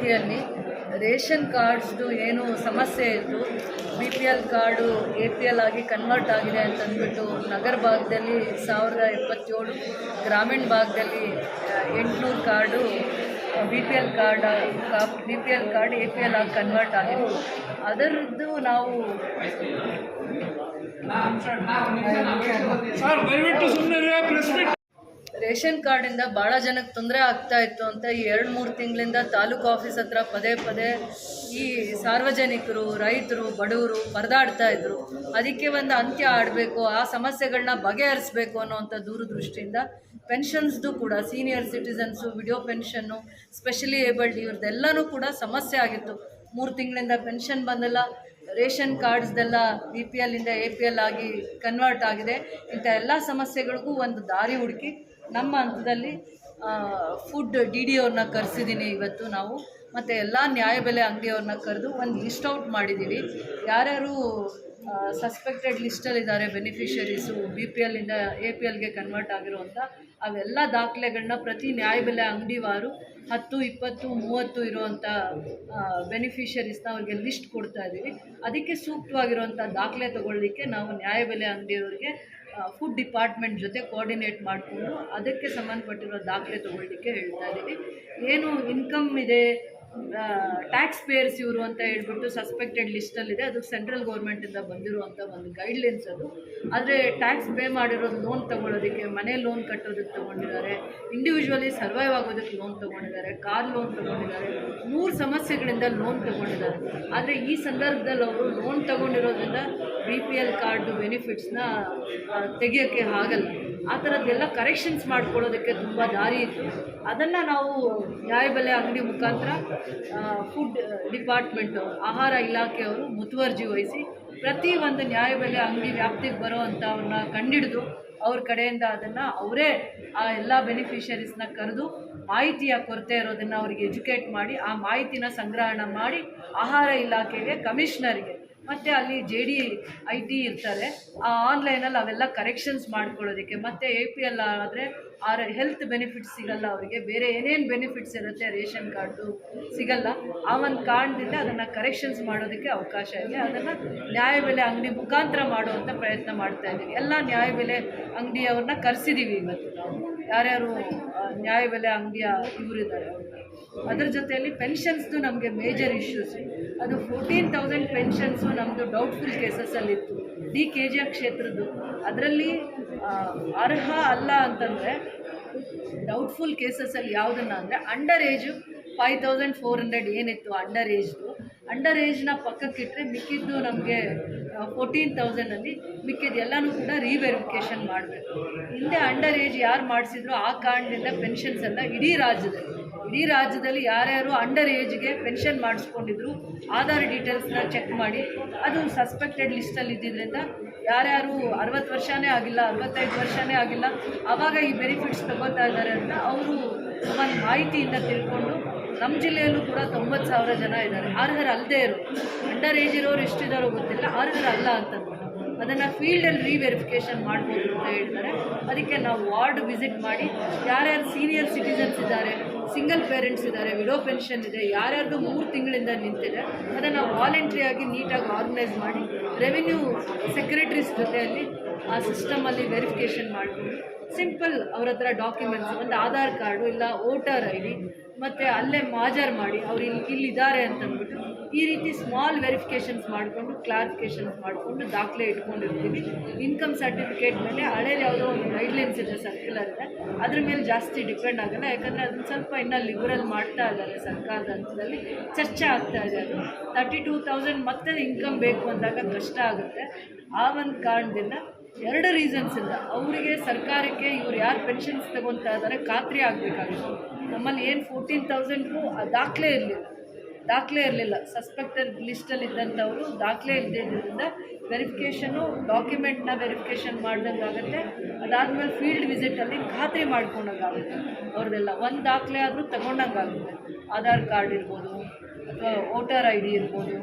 ಅವಧಿಯಲ್ಲಿ ರೇಷನ್ ಕಾರ್ಡ್ಸ್ದು ಏನು ಸಮಸ್ಯೆ ಇತ್ತು, BPL ಕಾರ್ಡು APL ಆಗಿ ಕನ್ವರ್ಟ್ ಆಗಿದೆ ಅಂತಂದ್ಬಿಟ್ಟು ನಗರ ಭಾಗದಲ್ಲಿ 1077, ಗ್ರಾಮೀಣ ಭಾಗದಲ್ಲಿ 800 ಕಾರ್ಡು BPL ಕಾರ್ಡ್ APL ಆಗಿ ಕನ್ವರ್ಟ್ ಆಗಿದೆ. ಅದರದ್ದು ನಾವು ರೇಷನ್ ಕಾರ್ಡಿಂದ ಭಾಳ ಜನಕ್ಕೆ ತೊಂದರೆ ಆಗ್ತಾ ಇತ್ತು ಅಂತ ಈ 2-3 ತಿಂಗಳಿಂದ ತಾಲೂಕು ಆಫೀಸ್ ಹತ್ರ ಪದೇ ಪದೇ ಈ ಸಾರ್ವಜನಿಕರು, ರೈತರು, ಬಡವರು ಪರದಾಡ್ತಾ ಇದ್ರು. ಅದಕ್ಕೆ ಒಂದು ಅಂತ್ಯ ಆಡಬೇಕು, ಆ ಸಮಸ್ಯೆಗಳನ್ನ ಬಗೆಹರಿಸಬೇಕು ಅನ್ನೋವಂಥ ದೂರದೃಷ್ಟಿಯಿಂದ ಪೆನ್ಷನ್ಸ್ದು ಕೂಡ senior citizens, widow pension, specially abled ಇವ್ರದ್ದೆಲ್ಲನೂ ಕೂಡ ಸಮಸ್ಯೆ ಆಗಿತ್ತು. 3 ತಿಂಗಳಿಂದ ಪೆನ್ಷನ್ ಬಂದಿಲ್ಲ, ರೇಷನ್ ಕಾರ್ಡ್ಸ್ದೆಲ್ಲ BPL ಇಂದ APL ಆಗಿ ಕನ್ವರ್ಟ್ ಆಗಿದೆ. ಇಂಥ ಎಲ್ಲ ಸಮಸ್ಯೆಗಳಿಗೂ ಒಂದು ದಾರಿ ಹುಡುಕಿ ನಮ್ಮ ಹಂತದಲ್ಲಿ ಫುಡ್ DD ಅವ್ರನ್ನ ಕರೆಸಿದ್ದೀನಿ ಇವತ್ತು ನಾವು, ಮತ್ತು ಎಲ್ಲ ನ್ಯಾಯಬೆಲೆ ಅಂಗಡಿಯವ್ರನ್ನ ಕರೆದು ಒಂದು ಲಿಸ್ಟ್ ಔಟ್ ಮಾಡಿದ್ದೀವಿ. ಯಾರ್ಯಾರು ಸಸ್ಪೆಕ್ಟೆಡ್ ಲಿಸ್ಟಲ್ಲಿದ್ದಾರೆ ಬೆನಿಫಿಷರೀಸು BPL ಇಂದ APLಗೆ ಕನ್ವರ್ಟ್ ಆಗಿರುವಂಥ ಅವೆಲ್ಲ ದಾಖಲೆಗಳನ್ನ ಪ್ರತಿ ನ್ಯಾಯಬೆಲೆ ಅಂಗಡಿವಾರು 10, 20, 30 ಇರುವಂಥ ಬೆನಿಫಿಷರೀಸ್ನ ಅವ್ರಿಗೆ ಲಿಸ್ಟ್ ಕೊಡ್ತಾ ಇದ್ದೀವಿ. ಅದಕ್ಕೆ ಸೂಕ್ತವಾಗಿರುವಂಥ ದಾಖಲೆ ತೊಗೊಳ್ಳಿಕ್ಕೆ ನಾವು ನ್ಯಾಯಬೆಲೆ ಅಂಗಡಿಯವರಿಗೆ ಫುಡ್ ಡಿಪಾರ್ಟ್ಮೆಂಟ್ ಜೊತೆ ಕೋಆರ್ಡಿನೇಟ್ ಮಾಡಿಕೊಂಡು ಅದಕ್ಕೆ ಸಂಬಂಧಪಟ್ಟಿರೋ ದಾಖಲೆ ತೊಗೊಳ್ಳಿಕ್ಕೆ ಹೇಳ್ತಾ ಇದ್ದೀವಿ. ಏನು ಇನ್ಕಮ್ ಇದೆ, ಟ್ಯಾಕ್ಸ್ ಪೇಯರ್ಸ್ ಇವರು ಅಂತ ಹೇಳ್ಬಿಟ್ಟು ಸಸ್ಪೆಕ್ಟೆಡ್ ಲಿಸ್ಟಲ್ಲಿದೆ, ಅದು ಸೆಂಟ್ರಲ್ ಗೌರ್ಮೆಂಟಿಂದ ಬಂದಿರುವಂಥ ಒಂದು ಗೈಡ್ಲೈನ್ಸ್ ಅದು. ಆದರೆ ಟ್ಯಾಕ್ಸ್ ಪೇ ಮಾಡಿರೋದು ಲೋನ್ ತೊಗೊಳ್ಳೋದಕ್ಕೆ, ಮನೆ ಲೋನ್ ಕಟ್ಟೋದಕ್ಕೆ ತೊಗೊಂಡಿದ್ದಾರೆ, ಇಂಡಿವಿಜುವಲಿ ಸರ್ವೈವ್ ಆಗೋದಕ್ಕೆ ಲೋನ್ ತೊಗೊಂಡಿದ್ದಾರೆ, ಕಾರ್ ಲೋನ್ ತೊಗೊಂಡಿದ್ದಾರೆ, 3 ಸಮಸ್ಯೆಗಳಿಂದ ಲೋನ್ ತೊಗೊಂಡಿದ್ದಾರೆ. ಆದರೆ ಈ ಸಂದರ್ಭದಲ್ಲಿ ಅವರು ಲೋನ್ ತೊಗೊಂಡಿರೋದ್ರಿಂದ BPL ಕಾರ್ಡು ಬೆನಿಫಿಟ್ಸ್ನ ತೆಗಿಯೋಕ್ಕೆ ಆಗಲ್ಲ. ಆ ಥರದ್ದೆಲ್ಲ ಕರೆಕ್ಷನ್ಸ್ ಮಾಡ್ಕೊಳ್ಳೋದಕ್ಕೆ ತುಂಬ ದಾರಿ ಇತ್ತು. ಅದನ್ನು ನಾವು ನ್ಯಾಯಬೆಲೆ ಅಂಗಡಿ ಮುಖಾಂತರ ಫುಡ್ ಡಿಪಾರ್ಟ್ಮೆಂಟು, ಆಹಾರ ಇಲಾಖೆಯವರು ಮುತುವರ್ಜಿ ವಹಿಸಿ ಪ್ರತಿ ಒಂದು ನ್ಯಾಯಬೆಲೆ ಅಂಗಡಿ ವ್ಯಾಪ್ತಿಗೆ ಬರೋ ಅಂಥವ್ರನ್ನ ಕಂಡಿಡಿದು ಅವ್ರ ಕಡೆಯಿಂದ ಅದನ್ನು ಅವರೇ ಆ ಎಲ್ಲ ಬೆನಿಫಿಷರೀಸ್ನ ಕರೆದು ಮಾಹಿತಿಯ ಕೊರತೆ ಇರೋದನ್ನು ಅವ್ರಿಗೆ ಎಜುಕೇಟ್ ಮಾಡಿ ಆ ಮಾಹಿತಿನ ಸಂಗ್ರಹಣೆ ಮಾಡಿ ಆಹಾರ ಇಲಾಖೆಗೆ, ಕಮಿಷನರ್ಗೆ ಮತ್ತು ಅಲ್ಲಿ JDIT ಇರ್ತಾರೆ, ಆ ಆನ್ಲೈನಲ್ಲಿ ಅವೆಲ್ಲ ಕರೆಕ್ಷನ್ಸ್ ಮಾಡ್ಕೊಳ್ಳೋದಕ್ಕೆ. ಮತ್ತು APL ಆದರೆ ಹೆಲ್ತ್ ಬೆನಿಫಿಟ್ಸ್ ಸಿಗಲ್ಲ ಅವರಿಗೆ, ಬೇರೆ ಏನೇನು ಬೆನಿಫಿಟ್ಸ್ ಇರುತ್ತೆ ರೇಷನ್ ಕಾರ್ಡು ಸಿಗಲ್ಲ. ಆ ಒಂದು ಕಾರಣದಿಂದ ಅದನ್ನು ಕರೆಕ್ಷನ್ಸ್ ಮಾಡೋದಕ್ಕೆ ಅವಕಾಶ ಇದೆ. ಅದನ್ನು ನ್ಯಾಯಬೆಲೆ ಅಂಗಡಿ ಮುಖಾಂತರ ಮಾಡುವಂಥ ಪ್ರಯತ್ನ ಮಾಡ್ತಾ ಇದ್ದೀವಿ. ಎಲ್ಲ ನ್ಯಾಯಬೆಲೆ ಅಂಗಡಿಯವ್ರನ್ನ ಕರೆಸಿದ್ದೀವಿ ಇವತ್ತು ನಾವು, ಯಾರ್ಯಾರು ನ್ಯಾಯಬೆಲೆ ಅಂಗಡಿಯ ಇವರಿದ್ದಾರೆ ಅವ್ರನ್ನ. ಅದರ ಜೊತೆಯಲ್ಲಿ ಪೆನ್ಷನ್ಸ್ದು ನಮಗೆ ಮೇಜರ್ ಇಶ್ಯೂಸ್, ಅದು 14,000 ಪೆನ್ಷನ್ಸು ನಮ್ಮದು ಡೌಟ್ಫುಲ್ ಕೇಸಸಲ್ಲಿತ್ತು KGF ಕ್ಷೇತ್ರದ್ದು. ಅದರಲ್ಲಿ ಅರ್ಹ ಅಲ್ಲ ಅಂತಂದರೆ ಡೌಟ್ಫುಲ್ ಕೇಸಸಲ್ಲಿ ಯಾವುದನ್ನು ಅಂದರೆ ಅಂಡರ್ ಏಜು 5,400 ಏನಿತ್ತು ಅಂಡರ್ ಏಜ್ನ ಪಕ್ಕಕ್ಕಿಟ್ಟರೆ ಮಿಕ್ಕಿದ್ದು ನಮಗೆ 14,000ಅಲ್ಲಿ ಮಿಕ್ಕಿದ್ದು ಎಲ್ಲನೂ ಕೂಡ ರೀವೆರಿಫಿಕೇಷನ್ ಮಾಡಬೇಕು. ಹಿಂದೆ ಅಂಡರ್ ಏಜ್ ಯಾರು ಮಾಡಿಸಿದ್ರು ಆ ಕಾರಣದಿಂದ ಪೆನ್ಷನ್ಸ್ ಎಲ್ಲ ಇಡೀ ರಾಜ್ಯದಲ್ಲಿ ಯಾರ್ಯಾರು ಅಂಡರ್ ಏಜ್ಗೆ ಪೆನ್ಷನ್ ಮಾಡಿಸ್ಕೊಂಡಿದ್ರು ಆಧಾರ್ ಡೀಟೇಲ್ಸ್ನ ಚೆಕ್ ಮಾಡಿ ಅದು ಸಸ್ಪೆಕ್ಟೆಡ್ ಲಿಸ್ಟಲ್ಲಿ ಇದ್ದಿದ್ದರಿಂದ ಯಾರ್ಯಾರು 60 ವರ್ಷನೇ ಆಗಿಲ್ಲ, 65 ವರ್ಷನೇ ಆಗಿಲ್ಲ, ಆವಾಗ ಈ ಬೆನಿಫಿಟ್ಸ್ ತಗೋತಾ ಇದ್ದಾರೆ ಅಂತ ಅವರು ಒಂದು ಮಾಹಿತಿಯಿಂದ ತಿಳ್ಕೊಂಡು ನಮ್ಮ ಜಿಲ್ಲೆಯಲ್ಲೂ ಕೂಡ 90,000 ಜನ ಇದ್ದಾರೆ ಅರ್ಹರು ಅಲ್ಲದೆ ಇರೋ. ಅಂಡರ್ ಏಜ್ ಇರೋರು ಎಷ್ಟಿದ್ದಾರೋ ಗೊತ್ತಿಲ್ಲ, ಅರ್ಹರು ಅಲ್ಲ ಅಂತಂದ್ಬಿಟ್ಟು ಅದನ್ನು ಫೀಲ್ಡಲ್ಲಿ ರೀವೆರಿಫಿಕೇಷನ್ ಮಾಡ್ಬೋದು ಅಂತ ಹೇಳ್ತಾರೆ. ಅದಕ್ಕೆ ನಾವು ವಾರ್ಡ್ ವಿಸಿಟ್ ಮಾಡಿ ಯಾರ್ಯಾರು ಸೀನಿಯರ್ ಸಿಟಿಸನ್ಸ್ ಇದ್ದಾರೆ, ಸಿಂಗಲ್ ಪೇರೆಂಟ್ಸ್ ಇದ್ದಾರೆ, ವಿಡೋ ಪೆನ್ಷನ್ ಇದೆ, ಯಾರ್ಯಾರ್ದು 3 ತಿಂಗಳಿಂದ ನಿಂತಿದೆ ಅದನ್ನು ವಾಲಂಟ್ರಿಯಾಗಿ ನೀಟಾಗಿ ಆರ್ಗನೈಸ್ ಮಾಡಿ ರೆವಿನ್ಯೂ ಸೆಕ್ರೆಟರೀಸ್ ಜೊತೆಯಲ್ಲಿ ಆ ಸಿಸ್ಟಮಲ್ಲಿ ವೆರಿಫಿಕೇಷನ್ ಮಾಡಿಕೊಂಡು ಸಿಂಪಲ್ ಅವ್ರ ಹತ್ರ ಡಾಕ್ಯುಮೆಂಟ್ಸ್, ಒಂದು ಆಧಾರ್ ಕಾರ್ಡು ಇಲ್ಲ ವೋಟರ್ ID ಮತ್ತು ಅಲ್ಲೇ ಮಾಜರ್ ಮಾಡಿ ಅವ್ರು ಇಲ್ಲಿದ್ದಾರೆ ಅಂತಂದ್ಬಿಟ್ಟು ಈ ರೀತಿ ಸ್ಮಾಲ್ ವೆರಿಫಿಕೇಷನ್ಸ್ ಮಾಡಿಕೊಂಡು ಕ್ಲಾರಿಫಿಕೇಷನ್ಸ್ ಮಾಡಿಕೊಂಡು ದಾಖಲೆ ಇಟ್ಕೊಂಡಿರ್ತೀವಿ. ಇನ್ಕಮ್ ಸರ್ಟಿಫಿಕೇಟ್ ಮೇಲೆ ಹಳೇದು ಯಾವುದೋ ಒಂದು ಗೈಡ್ಲೈನ್ಸ್ ಇದೆ, ಸರ್ಕ್ಯುಲರ್ ಇದೆ, ಅದ್ರ ಮೇಲೆ ಜಾಸ್ತಿ ಡಿಪೆಂಡ್ ಆಗಲ್ಲ. ಯಾಕಂದರೆ ಅದನ್ನು ಸ್ವಲ್ಪ ಇನ್ನೂ ಲಿಬರಲ್ ಮಾಡ್ತಾ ಇದ್ದಾರೆ ಸರ್ಕಾರದ ಹಂತದಲ್ಲಿ, ಚರ್ಚೆ ಆಗ್ತಾ ಇದೆ. ಅದು 32,000 ಮತ್ತೆ ಇನ್ಕಮ್ ಬೇಕು ಅಂದಾಗ ಕಷ್ಟ ಆಗುತ್ತೆ. ಆ ಒಂದು ಕಾರಣದಿಂದ 2 ರೀಸನ್ಸಿಂದ ಅವರಿಗೆ ಸರ್ಕಾರಕ್ಕೆ ಇವ್ರು ಯಾರು ಪೆನ್ಷನ್ಸ್ ತಗೊತಾ ಇದ್ದಾರೆ ಖಾತ್ರಿ ಆಗಬೇಕಾಗಿತ್ತು. ನಮ್ಮಲ್ಲಿ ಏನು 14,000ಗೂ ದಾಖಲೆ ಇರಲಿಲ್ಲ, ಸಸ್ಪೆಕ್ಟೆಡ್ ಲಿಸ್ಟಲ್ಲಿದ್ದಂಥವರು ದಾಖಲೆ ಇಲ್ಲದಿದ್ದರಿಂದ ವೆರಿಫಿಕೇಷನ್ನು ಡಾಕ್ಯುಮೆಂಟ್ನ ವೆರಿಫಿಕೇಷನ್ ಮಾಡ್ದಂಗಾಗುತ್ತೆ. ಅದಾದಮೇಲೆ ಫೀಲ್ಡ್ ವಿಸಿಟಲ್ಲಿ ಖಾತ್ರಿ ಮಾಡ್ಕೊಂಡಂಗಾಗುತ್ತೆ ಅವ್ರದ್ದೆಲ್ಲ. ಒಂದು ದಾಖಲೆ ಆದರೂ ತಗೊಂಡಂಗಾಗುತ್ತೆ, ಆಧಾರ್ ಕಾರ್ಡ್ ಇರ್ಬೋದು ಅಥವಾ ವೋಟರ್ ID ಇರ್ಬೋದು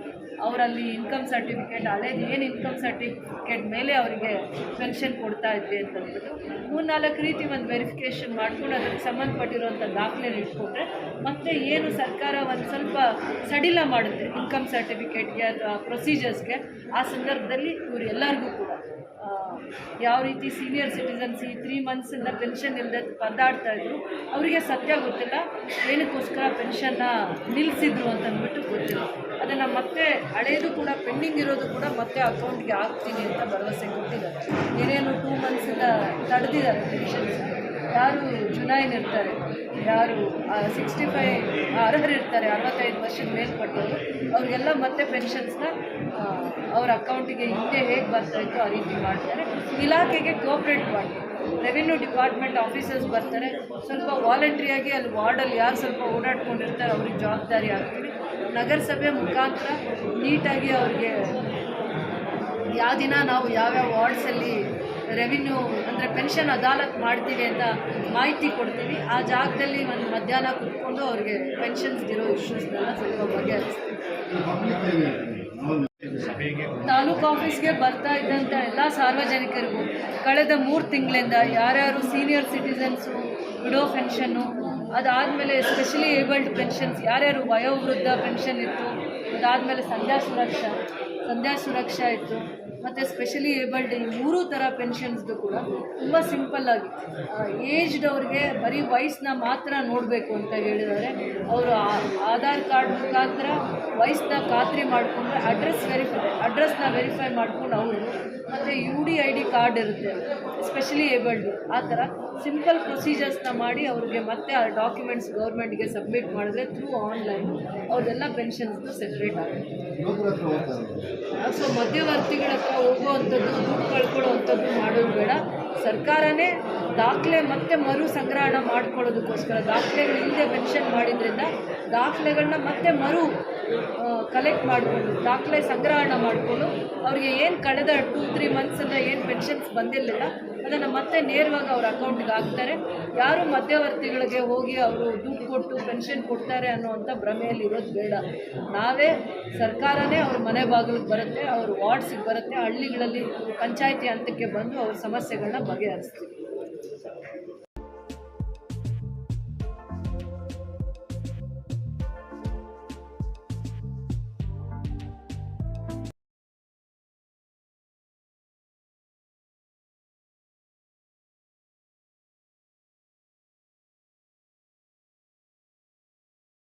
ಅವರಲ್ಲಿ ಇನ್ಕಮ್ ಸರ್ಟಿಫಿಕೇಟ್ ಹಳೇದು ಏನು ಇನ್ಕಮ್ ಸರ್ಟಿಫಿಕೇಟ್ ಮೇಲೆ ಅವರಿಗೆ ಪೆನ್ಷನ್ ಕೊಡ್ತಾ ಇದ್ವಿ ಅಂತಂದ್ಬಿಟ್ಟು 3-4 ರೀತಿ ಒಂದು ವೆರಿಫಿಕೇಷನ್ ಮಾಡ್ಕೊಂಡು ಅದಕ್ಕೆ ಸಂಬಂಧಪಟ್ಟಿರುವಂಥ ದಾಖಲೆ ಇಟ್ಕೊಂಡ್ರೆ ಮತ್ತೆ ಏನು ಸರ್ಕಾರ ಒಂದು ಸ್ವಲ್ಪ ಸಡಿಲ ಮಾಡುತ್ತೆ ಇನ್ಕಮ್ ಸರ್ಟಿಫಿಕೇಟ್ಗೆ ಅಥವಾ ಪ್ರೊಸೀಜರ್ಸ್ಗೆ, ಆ ಸಂದರ್ಭದಲ್ಲಿ ಇವರು ಎಲ್ಲರಿಗೂ ಕೂಡ ಯಾವ ರೀತಿ ಸೀನಿಯರ್ ಸಿಟಿಸನ್ಸ್ ಈ 3 ಮಂತ್ಸಿಂದ ಪೆನ್ಷನ್ ಇಲ್ಲದೆ ಪರದಾಡ್ತಾ ಇದ್ರು, ಅವರಿಗೆ ಸತ್ಯ ಗೊತ್ತಿಲ್ಲ ಏನಕ್ಕೋಸ್ಕರ ಪೆನ್ಷನ್ನ ನಿಲ್ಲಿಸಿದ್ರು ಅಂತಂದ್ಬಿಟ್ಟು ಗೊತ್ತಿಲ್ಲ. ಅದನ್ನು ಮತ್ತೆ ಹಳೇದು ಕೂಡ ಪೆಂಡಿಂಗ್ ಇರೋದು ಕೂಡ ಮತ್ತೆ ಅಕೌಂಟ್ಗೆ ಹಾಕ್ತೀನಿ ಅಂತ ಭರವಸೆ ಕೊಟ್ಟಿದ್ದಾರೆ. ಏನೇನು 2 ಮಂತ್ಸಿಂದ ತಡೆದಿದ್ದಾರೆ ಪೆನ್ಷನ್ಸ್. ಯಾರು ಜುನೈನ್ ಇರ್ತಾರೆ, ಯಾರು 65 ಅರ್ಹರಿರ್ತಾರೆ, 65 ವರ್ಷದ ಮೇಲ್ಪಟ್ಟವರು, ಅವ್ರಿಗೆಲ್ಲ ಮತ್ತೆ ಪೆನ್ಷನ್ಸ್ನ ಅವ್ರ ಅಕೌಂಟಿಗೆ ಹಿಂದೆ ಹೇಗೆ ಬರ್ತಾಯಿತ್ತು ಆ ರೀತಿ ಮಾಡ್ತಾರೆ. ಇಲಾಖೆಗೆ ಕೋಆಪ್ರೇಟ್ ಮಾಡಿ ರೆವಿನ್ಯೂ ಡಿಪಾರ್ಟ್ಮೆಂಟ್ ಆಫೀಸರ್ಸ್ ಬರ್ತಾರೆ, ಸ್ವಲ್ಪ ವಾಲಂಟ್ರಿಯಾಗಿ ಅಲ್ಲಿ ವಾರ್ಡಲ್ಲಿ ಯಾರು ಸ್ವಲ್ಪ ಓಡಾಡ್ಕೊಂಡಿರ್ತಾರೆ ಅವ್ರಿಗೆ ಜವಾಬ್ದಾರಿ ಆಗ್ತೀವಿ. ನಗರಸಭೆ ಮುಖಾಂತರ ನೀಟಾಗಿ ಅವ್ರಿಗೆ ಯಾವ ದಿನ ನಾವು ಯಾವ್ಯಾವ ವಾರ್ಡ್ಸಲ್ಲಿ ರೆವಿನ್ಯೂ ಅಂದರೆ ಪೆನ್ಷನ್ ಅದಾಲತ್ ಮಾಡ್ತೀವಿ ಅಂತ ಮಾಹಿತಿ ಕೊಡ್ತೀವಿ. ಆ ಜಾಗದಲ್ಲಿ ಒಂದು ಮಧ್ಯಾಹ್ನ ಕುತ್ಕೊಂಡು ಅವ್ರಿಗೆ ಪೆನ್ಷನ್ಸ್ಗಿರೋ ಇಶ್ಯೂಸ್ನೆಲ್ಲ ಸ್ವಲ್ಪ ಬಗೆಹರಿಸ್ತೀವಿ. ತಾಲೂಕು ಆಫೀಸ್ಗೆ ಬರ್ತಾ ಇದ್ದಂಥ ಎಲ್ಲ ಸಾರ್ವಜನಿಕರಿಗೂ ಕಳೆದ 3 ತಿಂಗಳಿಂದ ಯಾರ್ಯಾರು ಸೀನಿಯರ್ ಸಿಟಿಸನ್ಸು, ವಿಡೋ ಪೆನ್ಷನ್ನು, ಅದಾದಮೇಲೆ ಸ್ಪೆಷಲಿ ಏಬಲ್ಡ್ ಪೆನ್ಷನ್ಸ್ ಯಾರ್ಯಾರು ವಯೋವೃದ್ಧ ಪೆನ್ಷನ್ ಇತ್ತು, ಅದಾದಮೇಲೆ ಸಂಧ್ಯಾ ಸುರಕ್ಷಾ ಇತ್ತು, ಮತ್ತು ಸ್ಪೆಷಲಿ ಏಬಲ್ಡ್ ಈ 3 ಥರ ಪೆನ್ಷನ್ಸ್ದು ಕೂಡ ತುಂಬ ಸಿಂಪಲ್ಲಾಗಿ ಏಜ್ಡ್ ಅವ್ರಿಗೆ ಬರೀ ವಯಸ್ಸನ್ನ ಮಾತ್ರ ನೋಡಬೇಕು ಅಂತ ಹೇಳಿದ್ದಾರೆ. ಅವರು ಆಧಾರ್ ಕಾರ್ಡ್ ಮುಖಾಂತರ ವಯಸ್ಸನ್ನ ಖಾತ್ರಿ ಮಾಡಿಕೊಂಡ್ರೆ ಅಡ್ರೆಸ್ನ ವೆರಿಫೈ ಮಾಡ್ಕೊಂಡು ಅವರು ಮತ್ತು UDID ಕಾರ್ಡ್ ಇರುತ್ತೆ ಸ್ಪೆಷಲಿ ಏಬಲ್ಡ್, ಆ ಥರ ಸಿಂಪಲ್ ಪ್ರೊಸೀಜರ್ಸ್ನ ಮಾಡಿ ಅವ್ರಿಗೆ ಮತ್ತೆ ಆ ಡಾಕ್ಯುಮೆಂಟ್ಸ್ ಗೌರ್ಮೆಂಟ್ಗೆ ಸಬ್ಮಿಟ್ ಮಾಡಿದ್ರೆ ಥ್ರೂ ಆನ್ಲೈನ್ ಅವ್ರದ್ದೆಲ್ಲ ಪೆನ್ಷನ್ಸ್ದು ಸೆಪ್ರೇಟ್ ಆಗುತ್ತೆ. ಸೊ ಮಧ್ಯವರ್ತಿಗಳ ಹತ್ರ ಹೋಗುವಂಥದ್ದು, ದುಡ್ಡು ಕಳ್ಕೊಳ್ಳೋವಂಥದ್ದು ಮಾಡೋದು ಬೇಡ. ಸರ್ಕಾರನೇ ದಾಖಲೆ ಮತ್ತೆ ಮರು ಸಂಗ್ರಹಣ ಮಾಡ್ಕೊಳ್ಳೋದಕ್ಕೋಸ್ಕರ ದಾಖಲೆಗಳು ಇಲ್ಲದೆ ಪೆನ್ಷನ್ ಮಾಡಿದ್ರಿಂದ ದಾಖಲೆಗಳನ್ನ ಮತ್ತೆ ಮರು ಕಲೆಕ್ಟ್ ಮಾಡಿಕೊಂಡು ದಾಖಲೆ ಸಂಗ್ರಹಣ ಮಾಡಿಕೊಂಡು ಅವ್ರಿಗೆ ಏನು ಕಳೆದ 2-3 ಮಂತ್ಸಿಂದ ಏನು ಪೆನ್ಷನ್ಸ್ ಬಂದಿರಲಿಲ್ಲ ಅದನ್ನು ಮತ್ತೆ ನೇರವಾಗಿ ಅವ್ರ ಅಕೌಂಟ್ಗೆ ಹಾಕ್ತಾರೆ. ಯಾರು ಮಧ್ಯವರ್ತಿಗಳಿಗೆ ಹೋಗಿ ಅವರು ದುಡ್ಡು ಕೊಟ್ಟು ಪೆನ್ಷನ್ ಕೊಡ್ತಾರೆ ಅನ್ನೋವಂಥ ಭ್ರಮೆಯಲ್ಲಿ ಇರೋದು ಬೇಡ. ನಾವೇ ಸರ್ಕಾರನೇ ಅವ್ರ ಮನೆ ಬಾಗಿಲಿಗೆ ಬರುತ್ತೆ, ಅವ್ರ ವಾರ್ಡ್ಸಿಗೆ ಬರುತ್ತೆ, ಹಳ್ಳಿಗಳಲ್ಲಿ ಪಂಚಾಯಿತಿ ಹಂತಕ್ಕೆ ಬಂದು ಅವ್ರ ಸಮಸ್ಯೆಗಳನ್ನ ಬಗೆಹರಿಸ್ತೀವಿ.